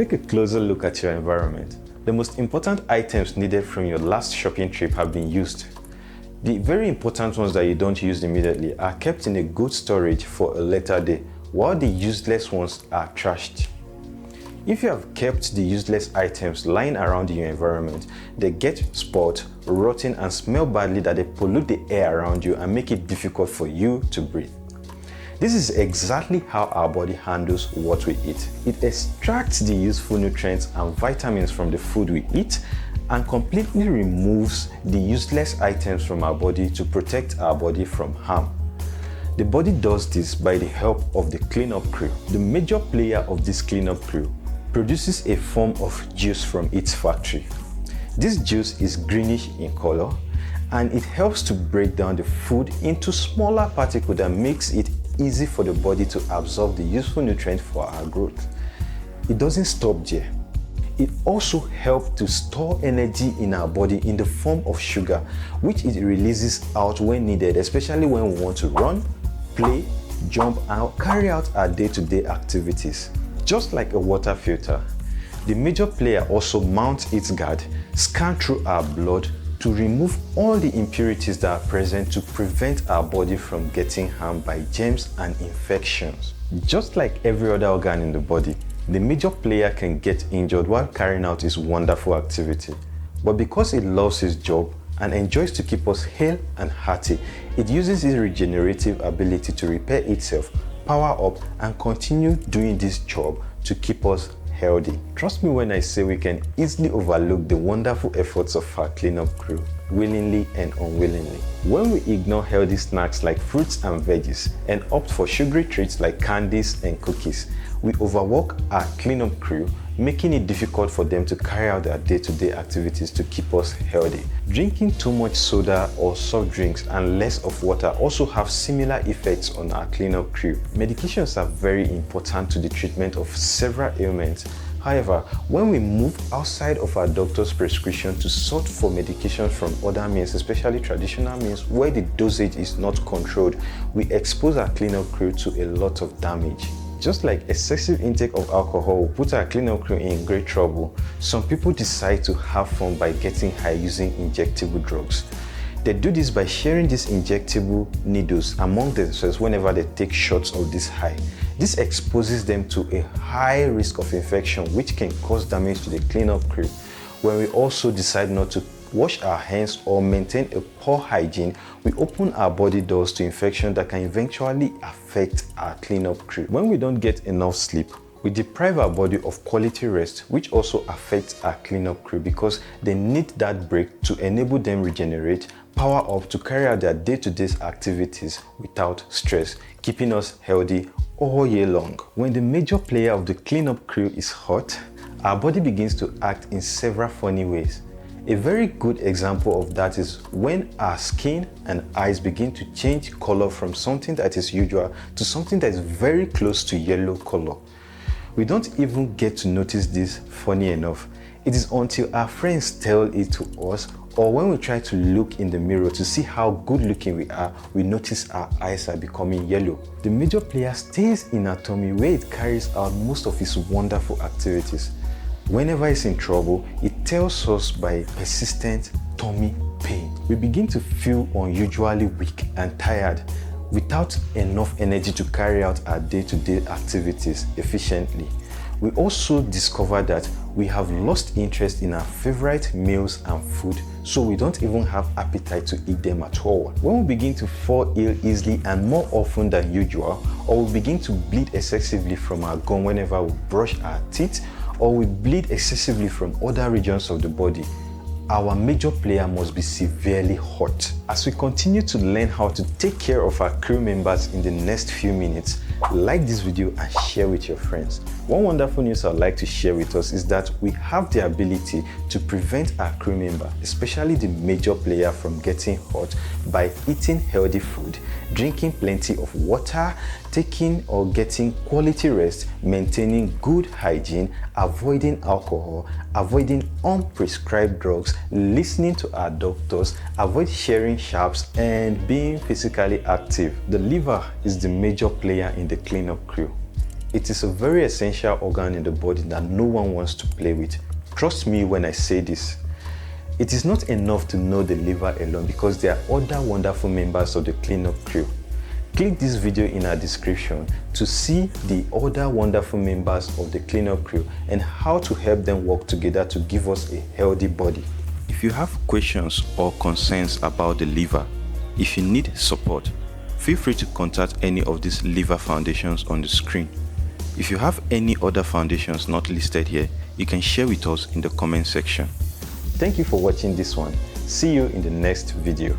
take a closer look at your environment. The most important items needed from your last shopping trip have been used. The very important ones that you don't use immediately are kept in a good storage for a later day, while the useless ones are trashed. If you have kept the useless items lying around in your environment, they get spoiled, rotten, and smell badly that they pollute the air around you and make it difficult for you to breathe. This is exactly how our body handles what we eat. It extracts the useful nutrients and vitamins from the food we eat and completely removes the useless items from our body to protect our body from harm. The body does this by the help of the cleanup crew. The major player of this cleanup crew produces a form of juice from its factory. This juice is greenish in color and it helps to break down the food into smaller particles that makes it easy for the body to absorb the useful nutrients for our growth. It doesn't stop there. It also helps to store energy in our body in the form of sugar, which it releases out when needed, especially when we want to run, play, jump, and carry out our day-to-day activities. Just like a water filter, the major player also mounts its guard, scan through our blood to remove all the impurities that are present to prevent our body from getting harmed by germs and infections. Just like every other organ in the body, the major player can get injured while carrying out his wonderful activity. But because it loves his job and enjoys to keep us hale and hearty, it uses its regenerative ability to repair itself, power up, and continue doing this job to keep us healthy. Trust me when I say we can easily overlook the wonderful efforts of our cleanup crew, willingly and unwillingly. When we ignore healthy snacks like fruits and veggies and opt for sugary treats like candies and cookies, we overwork our cleanup crew, making it difficult for them to carry out their day-to-day activities to keep us healthy. Drinking too much soda or soft drinks and less of water also have similar effects on our cleanup crew. Medications are very important to the treatment of several ailments. However, when we move outside of our doctor's prescription to sort for medications from other means, especially traditional means where the dosage is not controlled, we expose our cleanup crew to a lot of damage. Just like excessive intake of alcohol will put our cleanup crew in great trouble, some people decide to have fun by getting high using injectable drugs. They do this by sharing these injectable needles among themselves whenever they take shots of this high. This exposes them to a high risk of infection, which can cause damage to the cleanup crew. When we also decide not to wash our hands or maintain a poor hygiene, we open our body doors to infection that can eventually affect our cleanup crew. When we don't get enough sleep, we deprive our body of quality rest, which also affects our cleanup crew because they need that break to enable them regenerate, power up to carry out their day-to-day activities without stress, keeping us healthy all year long. When the major player of the cleanup crew is hot, our body begins to act in several funny ways. A very good example of that is when our skin and eyes begin to change color from something that is usual to something that is very close to yellow color. We don't even get to notice this, funny enough. It is until our friends tell it to us or when we try to look in the mirror to see how good looking we are, we notice our eyes are becoming yellow. The major player stays in our tummy where it carries out most of its wonderful activities. Whenever it's in trouble, it tells us by persistent tummy pain. We begin to feel unusually weak and tired without enough energy to carry out our day-to-day activities efficiently. We also discover that we have lost interest in our favorite meals and food, so we don't even have appetite to eat them at all. When we begin to fall ill easily and more often than usual, or we begin to bleed excessively from our gum whenever we brush our teeth, or we bleed excessively from other regions of the body, our major player must be severely hot. As we continue to learn how to take care of our crew members in the next few minutes, like this video and share with your friends. One wonderful news I'd like to share with us is that we have the ability to prevent our crew member, especially the major player, from getting hot by eating healthy food, drinking plenty of water, taking or getting quality rest, maintaining good hygiene, avoiding alcohol, avoiding unprescribed drugs, listening to our doctors, avoid sharing sharps, and being physically active. The liver is the major player in the cleanup crew. It is a very essential organ in the body that no one wants to play with. Trust me when I say this. It is not enough to know the liver alone because there are other wonderful members of the cleanup crew. Click this video in our description to see the other wonderful members of the cleanup crew and how to help them work together to give us a healthy body. If you have questions or concerns about the liver, if you need support, feel free to contact any of these liver foundations on the screen. If you have any other foundations not listed here, you can share with us in the comment section. Thank you for watching this one. See you in the next video.